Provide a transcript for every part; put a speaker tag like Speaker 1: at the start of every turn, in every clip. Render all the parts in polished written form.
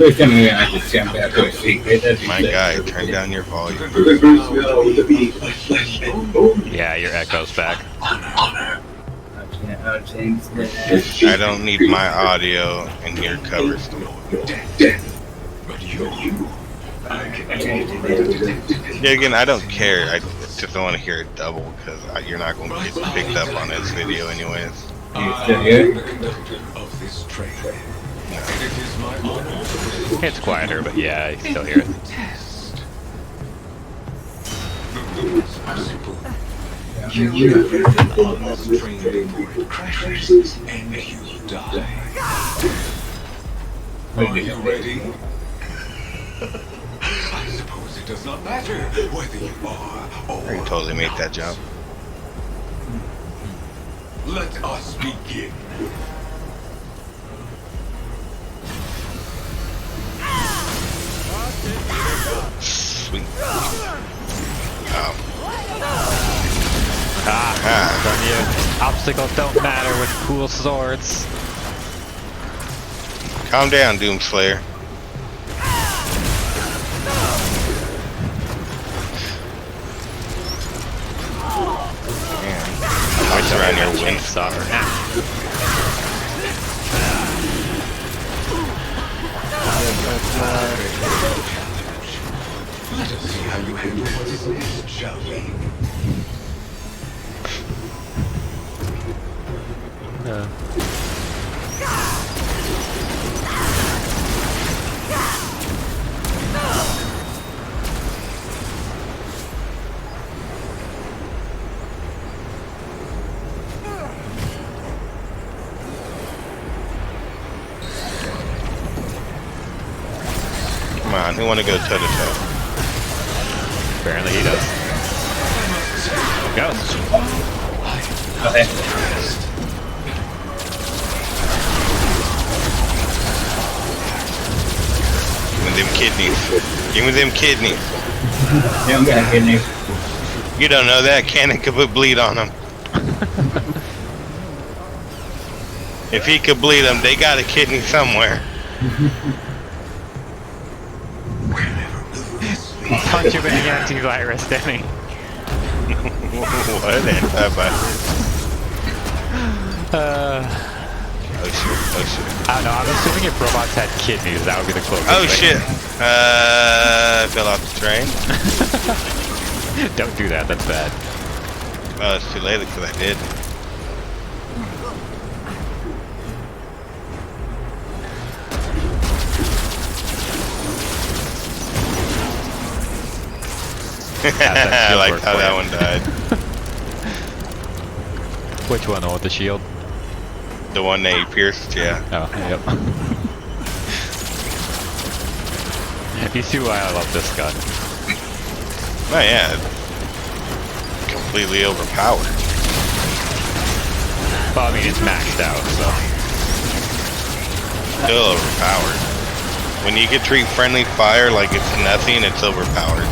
Speaker 1: My guy, turn down your volume.
Speaker 2: Yeah, your echo's back.
Speaker 1: I don't need my audio and your covers. Yeah, again, I don't care. I just don't want to hear it double because you're not going to get picked up on this video anyways.
Speaker 3: You still here?
Speaker 2: It's quieter, but yeah, I still hear it.
Speaker 4: Are you ready? I suppose it does not matter whether you are or
Speaker 1: You totally made that jump.
Speaker 4: Let us begin.
Speaker 1: Sweet.
Speaker 2: From you. Obstacles don't matter with cool swords.
Speaker 1: Calm down, Doomslayer. What's around your wind?
Speaker 4: Let us see how you handle what is next, shall we?
Speaker 1: Come on, who want to go toe to toe?
Speaker 2: Apparently he does. Go.
Speaker 3: Okay.
Speaker 1: Give me them kidneys. Give me them kidneys.
Speaker 3: Yeah, I'm gonna get you.
Speaker 1: You don't know that. Cannon could put bleed on them. If he could bleed them, they got a kidney somewhere.
Speaker 2: Punch him in the antivirus, Danny.
Speaker 1: What? Oh shit, oh shit.
Speaker 2: I don't know, I'm assuming if robots had kidneys, that would be the closest
Speaker 1: Oh
Speaker 2: thing.
Speaker 1: shit. I fell off the train.
Speaker 2: Don't do that, that's bad.
Speaker 1: Well, it's too late because I did. I liked how that one died.
Speaker 2: Which one, the one with the shield?
Speaker 1: The one that he pierced, yeah.
Speaker 2: Oh, yep. You see why I love this gun.
Speaker 1: Oh yeah. Completely overpowered.
Speaker 2: Well, I mean, it's maxed out, so.
Speaker 1: Still overpowered. When you can treat friendly fire like it's nothing, it's overpowered.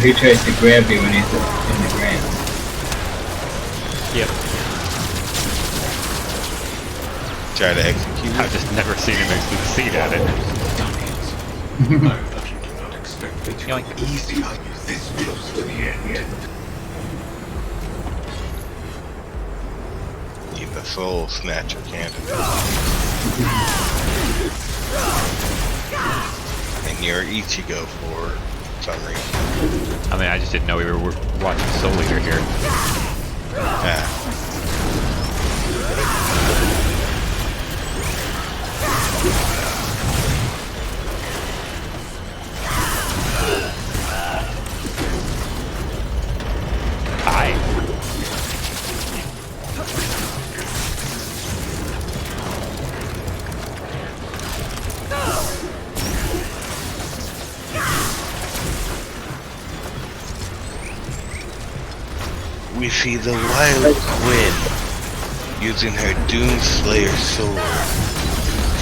Speaker 3: He tries to grab you when he's in the ground.
Speaker 2: Yep.
Speaker 1: Try to execute.
Speaker 2: I've just never seen him succeed at it.
Speaker 4: I did not expect it to
Speaker 2: Yoink.
Speaker 4: be easy on you this close to the end.
Speaker 1: Need the soul snatcher candidate. And you're Ichigo for some reason.
Speaker 2: I mean, I just didn't know we were watching Soul Eater here.
Speaker 1: Yeah.
Speaker 2: Hi.
Speaker 1: We see the wild Quinn using her Doomslayer sword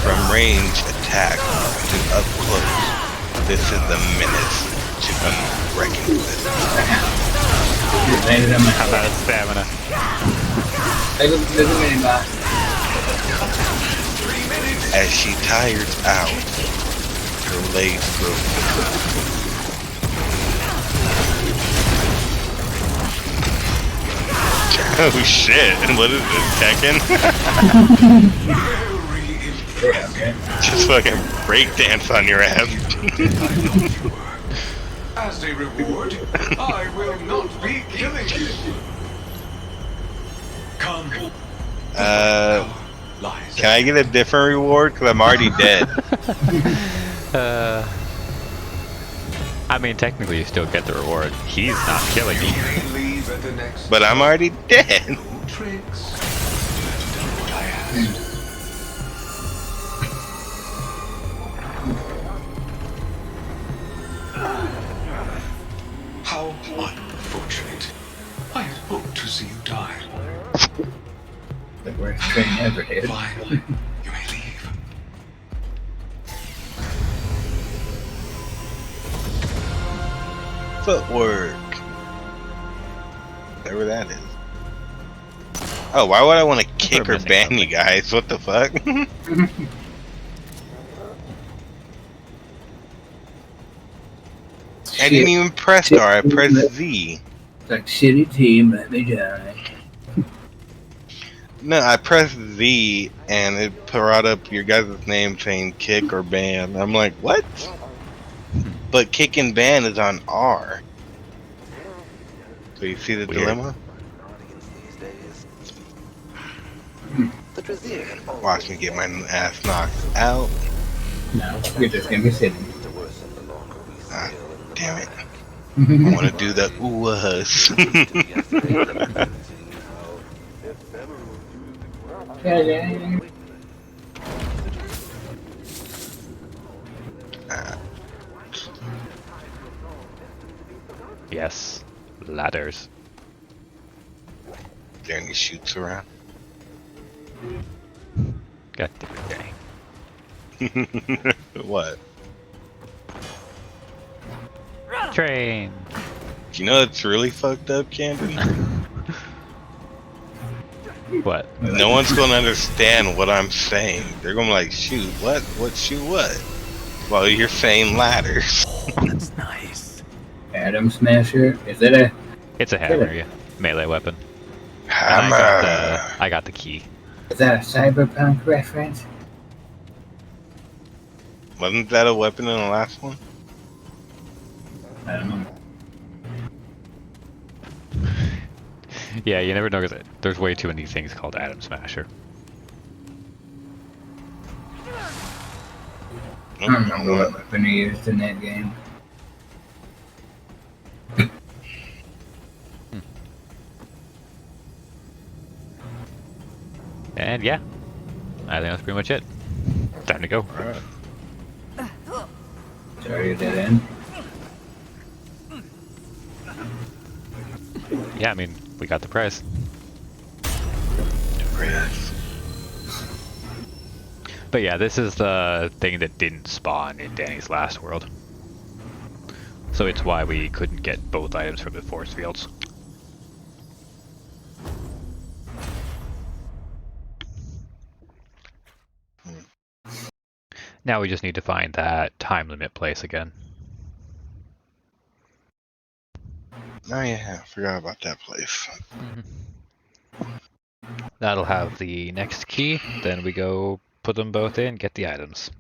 Speaker 1: from range attack to up close. This is the menace to be reckoned with.
Speaker 2: How about his stamina?
Speaker 1: As she tires out, her legs broken. Oh shit, what is this, Tekken?
Speaker 3: Yeah, okay.
Speaker 1: Just fucking breakdance on your ass.
Speaker 4: As a reward, I will not be killing you. Come. Lies.
Speaker 1: Can I get a different reward? Because I'm already dead.
Speaker 2: I mean, technically you still get the reward. He's not killing you.
Speaker 4: Leave at the next.
Speaker 1: But I'm already dead.
Speaker 4: Tricks. How unfortunate. I had hoped to see you die.
Speaker 3: The worst train ever did.
Speaker 4: Fine. You may leave.
Speaker 1: Footwork. Whatever that is. Oh, why would I want to kick or
Speaker 2: missing
Speaker 1: ban
Speaker 2: something.
Speaker 1: you guys? What the fuck? I didn't even press R, I pressed Z.
Speaker 3: It's like, shitty team, let me die.
Speaker 1: No, I pressed Z and it brought up your guys' name saying kick or ban. I'm like, what? But kick and ban is on R. So you see the
Speaker 2: Weird.
Speaker 1: dilemma? Watch me get my ass knocked out.
Speaker 3: No, you're just gonna be sitting.
Speaker 1: Ah, damn it. I want to do the ooh-us.
Speaker 2: Yes. Ladders.
Speaker 1: There any shoots around?
Speaker 2: God damn it.
Speaker 1: What?
Speaker 2: Train.
Speaker 1: You know it's really fucked up, Camden?
Speaker 2: What?
Speaker 1: No one's gonna understand what I'm saying. They're gonna be like, shoot, what? What, shoot, what? Well, you're saying ladders.
Speaker 2: That's nice.
Speaker 3: Atom Smasher? Is that a
Speaker 2: It's a hammer, yeah. Melee weapon. And
Speaker 1: Hammer.
Speaker 2: I got the key.
Speaker 3: cyberpunk reference?
Speaker 1: Wasn't that a weapon in the last one?
Speaker 3: I don't know.
Speaker 2: Yeah, you never know because there's way too many things called Atom Smasher.
Speaker 3: I don't remember what weapon he used in that game.
Speaker 2: And yeah, I think that's pretty much it. Time to go.
Speaker 1: Alright.
Speaker 3: Sorry, dead end.
Speaker 2: Yeah, I mean, we got the prize. But yeah, this is the thing that didn't spawn in Danny's last world. So it's why we couldn't get both items from the force fields. Now we just need to find that time limit place again.
Speaker 1: Oh yeah, I forgot about that place.
Speaker 2: That'll have the next key, then we go put them both in, get the items.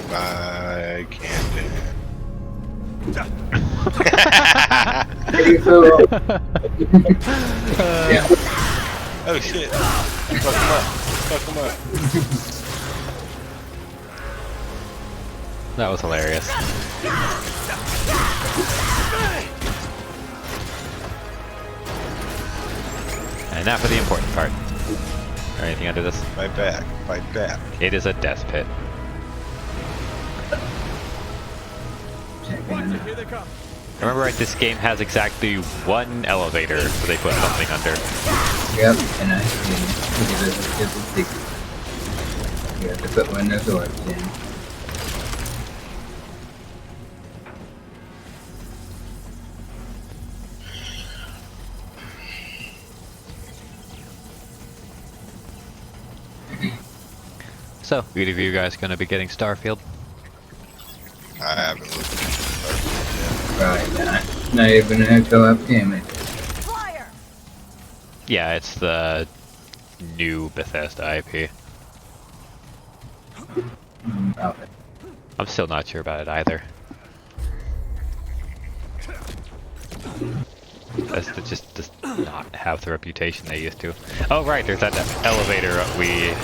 Speaker 1: Bye, Camden.
Speaker 3: Yeah.
Speaker 1: Oh shit. Fuck him up. Fuck him up.
Speaker 2: That was hilarious. And now for the important part. Anything under this?
Speaker 1: Fight back. Fight back.
Speaker 2: It is a death pit. Remember right, this game has exactly one elevator, so they put something under.
Speaker 3: Yep, and I see. It's a secret. You have to put one of those orbs in.
Speaker 2: So, either of you guys gonna be getting Starfield?
Speaker 1: I haven't looked at Starfield
Speaker 3: Probably not. Not even a co-op game.
Speaker 5: Flyer!
Speaker 2: Yeah, it's the new Bethesda IP.
Speaker 3: Okay.
Speaker 2: I'm still not sure about it either. Bethesda just does not have the reputation they used to. Oh right, there's that elevator we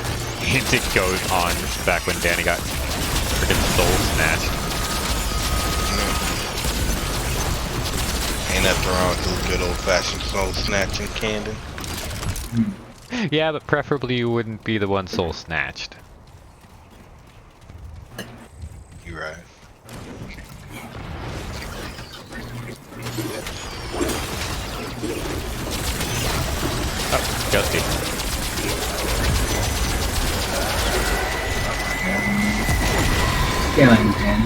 Speaker 2: did go on back when Danny got freaking soul snatched.
Speaker 1: yet. Ain't nothing wrong with the good old-fashioned soul snatching, Camden.
Speaker 2: Yeah, but preferably you wouldn't be the one soul snatched.
Speaker 1: You're right.
Speaker 2: Oh, Ghosty.
Speaker 3: Skellington.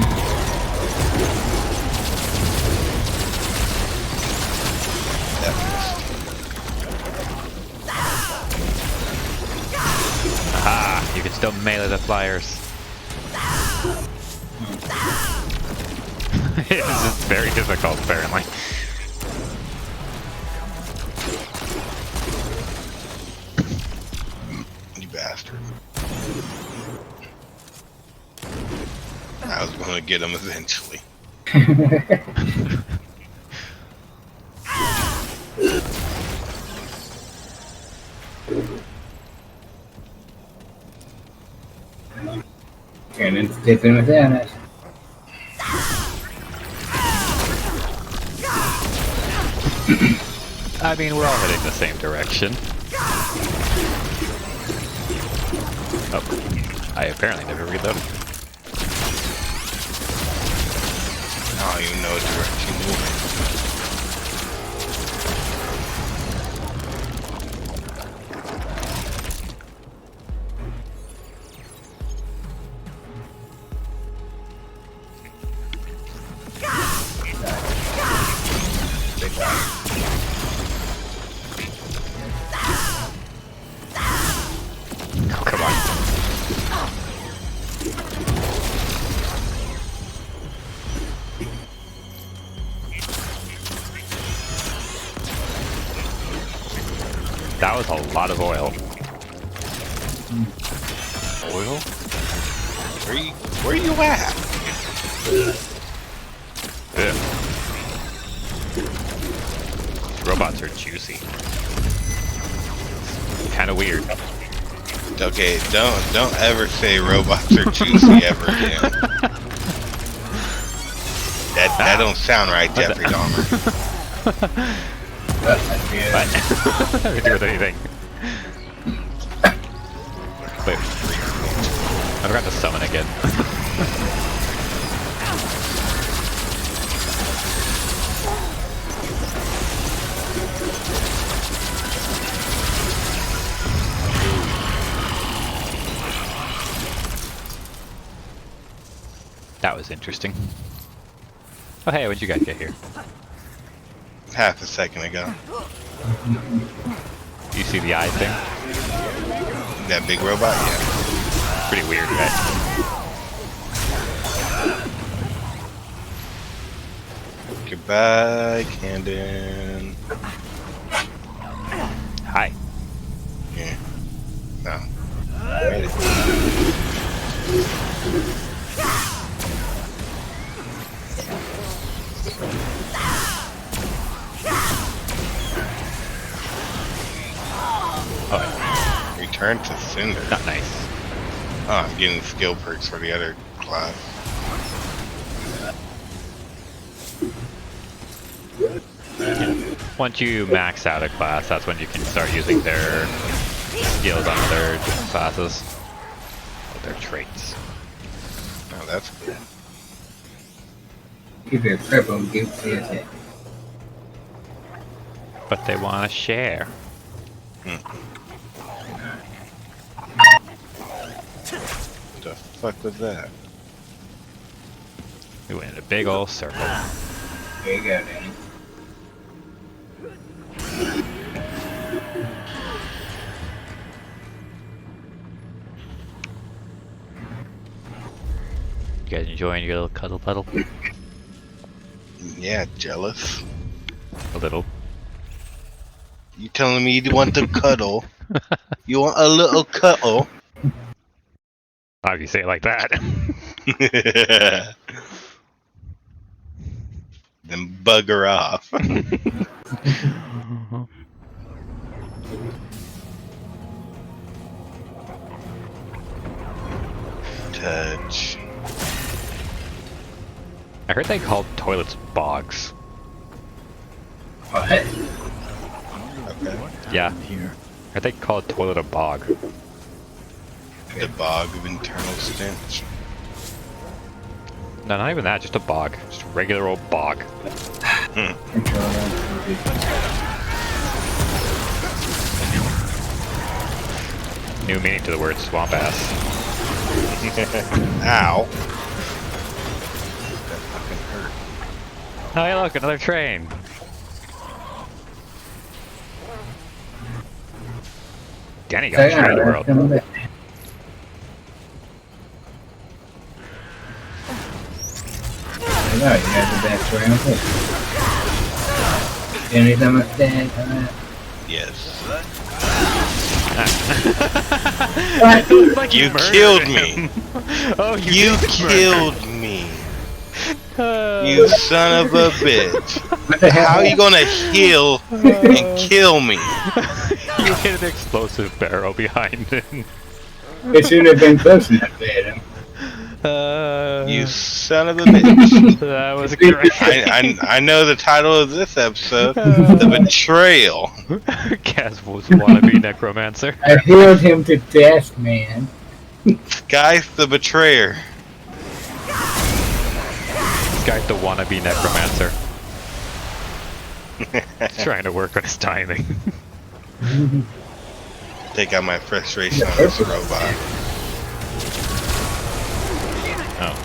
Speaker 1: That missed.
Speaker 2: Aha! You can still melee the flyers. This is very difficult, apparently.
Speaker 1: You bastard. I was gonna get him eventually.
Speaker 3: Cannon's tipping without us.
Speaker 2: I mean, we're all heading the same direction. Oh, I apparently never reloaded.
Speaker 1: I don't even know what direction you went. They got it.
Speaker 2: Oh, come on. That was a lot of oil.
Speaker 1: Oil? Where you at?
Speaker 2: Ugh. Robots are juicy. Kinda weird.
Speaker 1: Okay, don't ever say robots are juicy ever again. That don't sound right, Jeffrey Dahmer.
Speaker 3: That's good.
Speaker 2: What? Nothing to do with anything. Wait. I forgot to summon again. That was interesting. Oh hey, when'd you guys get here?
Speaker 1: Half a second ago.
Speaker 2: You see the eye thing?
Speaker 1: That big robot? Yeah.
Speaker 2: Pretty weird, right?
Speaker 1: Goodbye, Camden.
Speaker 2: Hi.
Speaker 1: Yeah. No. Made it.
Speaker 2: Oh,
Speaker 1: Return to Cinder.
Speaker 2: not nice.
Speaker 1: Oh, I'm getting skill perks for the other class.
Speaker 2: Once you max out a class, that's when you can start using their skills on other different classes. Their traits.
Speaker 1: Oh, that's cool.
Speaker 3: Keep it purple, give to attack.
Speaker 2: But they want to share.
Speaker 1: What the fuck was that?
Speaker 2: We went in a big old circle.
Speaker 3: There you go, Danny.
Speaker 2: guys enjoying your little cuddle puddle?
Speaker 1: Yeah, jealous.
Speaker 2: A little.
Speaker 1: You telling me you want to cuddle? You want a little cuddle?
Speaker 2: How do you say it like that?
Speaker 1: Then bugger off. Touch.
Speaker 2: I heard they called toilets bogs.
Speaker 3: What?
Speaker 1: Okay.
Speaker 2: Yeah. I heard they called toilet a bog.
Speaker 1: The bog of internal stench.
Speaker 2: No, not even that, just a bog. Just a regular old bog. New meaning to the word swamp ass.
Speaker 1: Ow. That fucking hurt.
Speaker 2: Oh, hey, look, another train. Danny got
Speaker 3: Hey,
Speaker 2: train world.
Speaker 3: come back. I know, you guys are back where I'm at. Anytime I stand,
Speaker 1: Yes.
Speaker 2: Like
Speaker 1: You
Speaker 2: murdered
Speaker 1: killed
Speaker 2: him.
Speaker 1: me.
Speaker 2: Oh,
Speaker 1: You
Speaker 2: did
Speaker 1: killed me.
Speaker 2: murder.
Speaker 1: You son of a bitch.
Speaker 3: what the hell?
Speaker 1: How are you gonna heal and kill me?
Speaker 2: You hit an explosive barrel behind him.
Speaker 3: It shouldn't have been close enough to hit him.
Speaker 1: You son of a bitch.
Speaker 2: That was great.
Speaker 1: I know the title of this episode, The Betrayal.
Speaker 2: Caswell's wannabe necromancer.
Speaker 3: I healed him to death, man.
Speaker 1: Guys, the Betrayer.
Speaker 2: This guy's the wannabe necromancer. He's trying to work on his timing.
Speaker 1: Take out my frustration on this robot.
Speaker 2: Oh,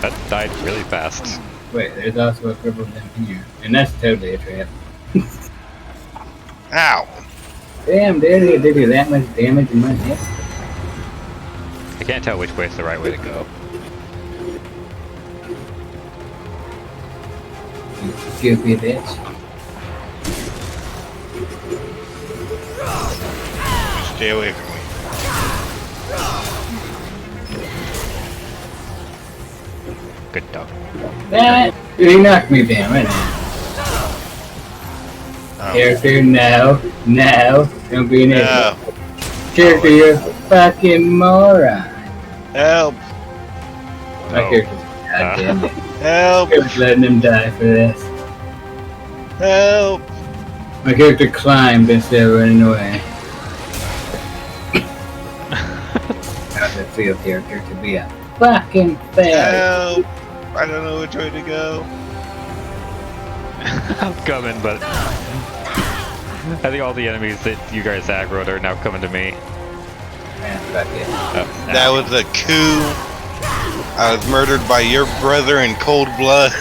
Speaker 2: that died really fast.
Speaker 3: Wait, there's also a crippled down here. And that's totally a trap.
Speaker 1: Ow!
Speaker 3: Damn, dude, it did you that much damage in my head?
Speaker 2: I can't tell which way is the right way to go.
Speaker 3: You goofy bitch.
Speaker 1: Stay away from me.
Speaker 2: Good dog.
Speaker 3: Damn it! Dude, he knocked me down, right now.
Speaker 1: Oh.
Speaker 3: Character, no. No. Don't be an idiot.
Speaker 1: No.
Speaker 3: Character, you're a fucking moron.
Speaker 1: Help!
Speaker 3: My
Speaker 2: Oh.
Speaker 3: character's goddamn it.
Speaker 1: Help!
Speaker 3: I'm just letting him die for this.
Speaker 1: Help!
Speaker 3: My character climbed instead of running away. How's it feel, character, to be a fucking failure?
Speaker 1: Help! I don't know which way to go.
Speaker 2: I'm coming, but I think all the enemies that you guys aggroed are now coming to me.
Speaker 3: Man, fuck it.
Speaker 2: Oh,
Speaker 1: That was a coup. I was murdered by your brother in cold blood.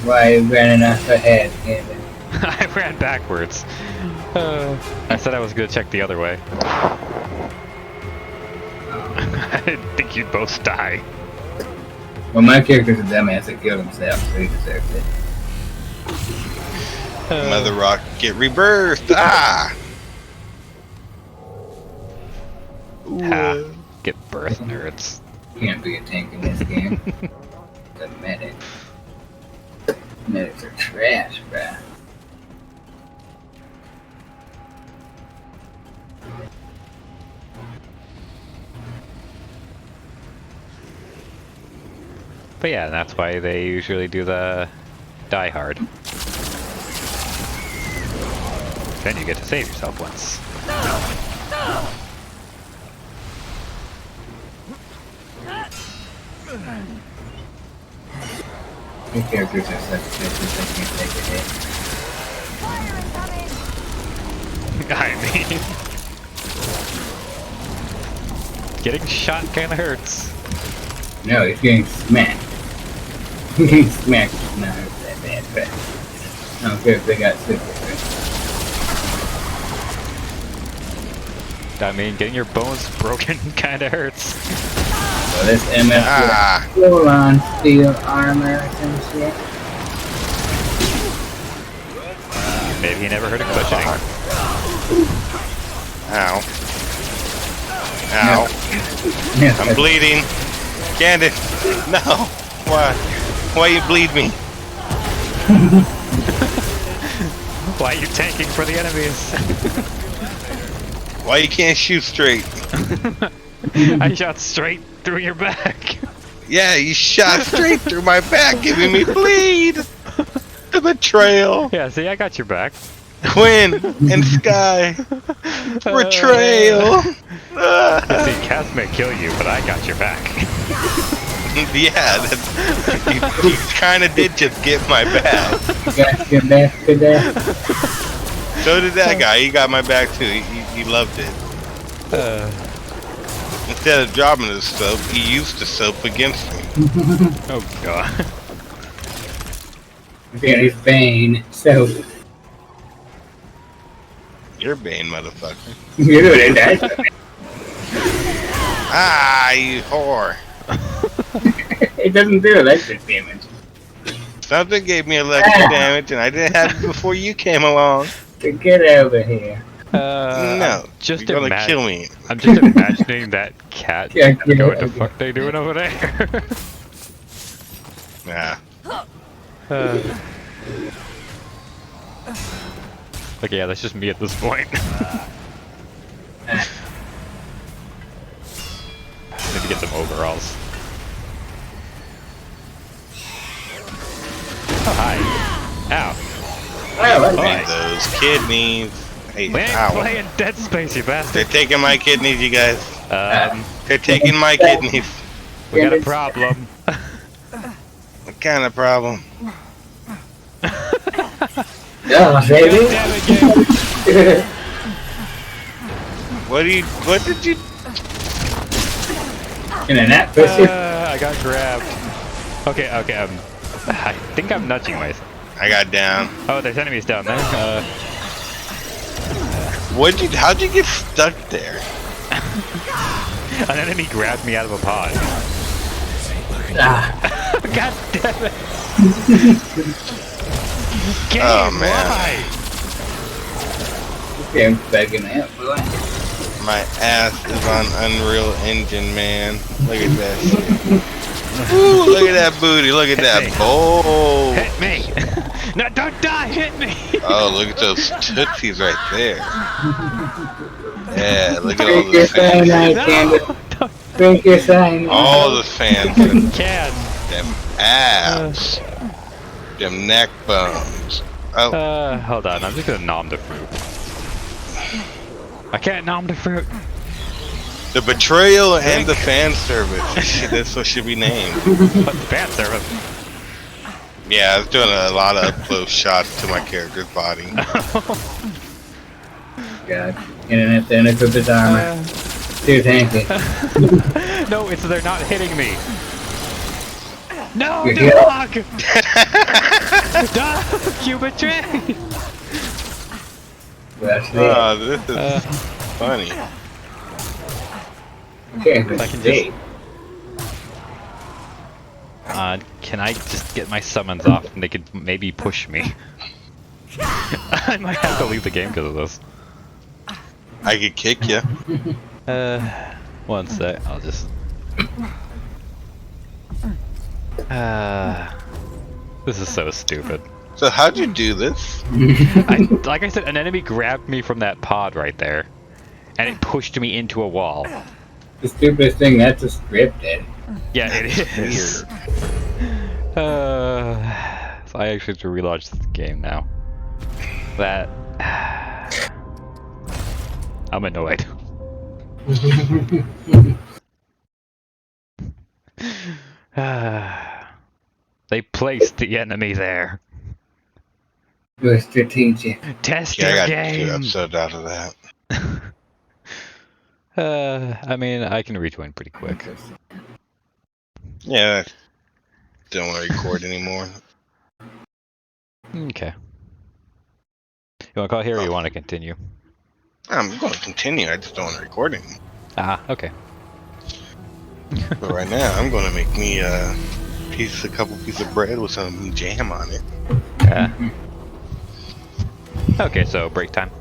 Speaker 3: Why are you running off ahead, Kevin?
Speaker 2: I ran backwards. I said I was gonna check the other way. I didn't think you'd both die.
Speaker 3: Well, my character's a dumbass that killed himself, so he deserves it.
Speaker 1: Mother Rock, get rebirthed! Ah!
Speaker 2: Ha. Get birth nerds.
Speaker 3: Can't be a tank in this game. The medic. Medics are trash, bruh.
Speaker 2: But yeah, that's why they usually do the die hard. Then you get to save yourself once.
Speaker 3: Your characters are such bitches that can't take a hit.
Speaker 2: I mean, getting shot kinda hurts.
Speaker 3: No, he's getting smacked. Getting smacked is not that bad, but I don't care if they got super.
Speaker 2: I mean, getting your bones broken kinda hurts.
Speaker 3: So this MF
Speaker 1: Ah,
Speaker 3: full on steel armor or some shit.
Speaker 2: Maybe he never heard of cushioning.
Speaker 1: ow. Ow.
Speaker 3: Yeah,
Speaker 1: I'm bleeding. Candace, no. Why? Why you bleed me?
Speaker 2: Why are you tanking for the enemies?
Speaker 1: Why you can't shoot straight?
Speaker 2: I shot straight through your back.
Speaker 1: Yeah, you shot straight through my back, giving me bleed. The betrayal.
Speaker 2: Yeah, see, I got your back.
Speaker 1: Quinn and Sky. Betrayal.
Speaker 2: See, Cass may kill you, but I got your back.
Speaker 1: Yeah, you kind of did just get my back.
Speaker 3: got your back to that.
Speaker 1: So did that guy. He got my back too. He loved it. Instead of dropping the soap, he used the soap against me.
Speaker 2: Oh god.
Speaker 3: Very vain. So
Speaker 1: You're Bane, motherfucker.
Speaker 3: you know that.
Speaker 1: Ah, you whore.
Speaker 3: It doesn't do electric damage.
Speaker 1: Something gave me electric damage, and I didn't have it before you came along.
Speaker 3: Get over here.
Speaker 1: No,
Speaker 2: Just
Speaker 1: you're gonna kill me.
Speaker 2: I'm just imagining that cat
Speaker 3: Yeah,
Speaker 2: going,
Speaker 3: yeah,
Speaker 2: what the
Speaker 3: okay.
Speaker 2: fuck they doing over there?
Speaker 1: Nah.
Speaker 2: Okay, yeah, that's just me at this point. Need to get some overalls. Oh, hi. Ow.
Speaker 3: Oh,
Speaker 1: Need
Speaker 2: Nice.
Speaker 1: those kidneys. Hey,
Speaker 2: We ain't
Speaker 1: ow.
Speaker 2: playing Dead Space, you
Speaker 1: They're
Speaker 2: bastard.
Speaker 1: taking my kidneys, you guys. They're taking my kidneys.
Speaker 2: We got a problem.
Speaker 1: What kind of problem?
Speaker 3: oh, baby.
Speaker 2: Damn it, game.
Speaker 1: What did you?
Speaker 3: In a nap pussy.
Speaker 2: I got grabbed. Okay, I think I'm nudging myself.
Speaker 1: I got down.
Speaker 2: Oh, there's enemies down there.
Speaker 1: How'd you get stuck there?
Speaker 2: An enemy grabbed me out of a pod.
Speaker 3: Ah,
Speaker 2: God damn it! Game,
Speaker 1: Oh, man.
Speaker 2: why?
Speaker 3: I'm begging out, boy.
Speaker 1: My ass is on Unreal Engine, man. Look at that shit. Ooh, look at that booty. Look at that
Speaker 2: me.
Speaker 1: bowl.
Speaker 2: Hit me! No, don't die! Hit me!
Speaker 1: Oh, look at those tootsies right there. Yeah, look at all
Speaker 3: Drink
Speaker 1: the
Speaker 3: your
Speaker 1: fans.
Speaker 3: cyanide, Candace. Drink your cyanide.
Speaker 1: All the fans and
Speaker 2: Can.
Speaker 1: them abs. Them neck bones. Oh,
Speaker 2: Hold on, I'm just gonna nom the fruit. I can't nom the fruit.
Speaker 1: the betrayal and the fan service. That's what should be named.
Speaker 2: What the fan service?
Speaker 1: Yeah, I was doing a lot of up-close shots to my character's body.
Speaker 3: God. Internet then equip his armor. Too tanky.
Speaker 2: No, it's they're not hitting me. No,
Speaker 3: You're here.
Speaker 2: dog! Dog, you betrayed!
Speaker 3: Well, see.
Speaker 1: Oh, this is funny.
Speaker 3: Okay,
Speaker 2: I can
Speaker 3: see.
Speaker 2: Can I just get my summons off and they could maybe push me? I might have to leave the game because of this.
Speaker 1: I could kick you.
Speaker 2: One sec, I'll just... This is so stupid.
Speaker 1: So how'd you do this?
Speaker 2: Like I said, an enemy grabbed me from that pod right there, and it pushed me into a wall.
Speaker 3: The stupidest thing, that's a scripted.
Speaker 2: Yeah, it is. So I actually have to relaunch this game now. That... I'm annoyed. They placed the enemy there.
Speaker 3: It was strategic.
Speaker 2: Test
Speaker 1: Yeah, I
Speaker 2: your
Speaker 1: got
Speaker 2: game.
Speaker 1: 2 episodes out of that.
Speaker 2: I mean, I can rejoin pretty quick.
Speaker 1: Yeah. Don't want to record anymore.
Speaker 2: Okay. You want to call here or you want to continue?
Speaker 1: I'm going to continue. I just don't want to record anymore.
Speaker 2: Ah, okay.
Speaker 1: But right now, I'm gonna make me a couple pieces of bread with some jam on it.
Speaker 2: Yeah. Okay, so break time.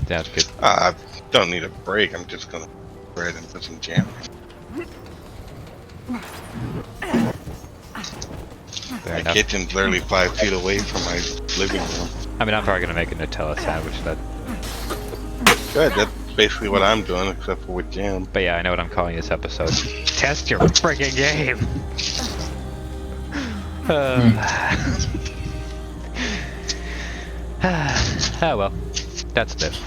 Speaker 2: Sounds good.
Speaker 1: I don't need a break. I'm just gonna bread and put some jam.
Speaker 2: Fair
Speaker 1: My
Speaker 2: enough.
Speaker 1: kitchen's literally 5 feet away from my living room.
Speaker 2: I mean, I'm probably gonna make a Nutella sandwich then.
Speaker 1: Good. That's basically what I'm doing, except for with jam.
Speaker 2: But yeah, I know what I'm calling this episode. Test your friggin' game! Oh well, that's it.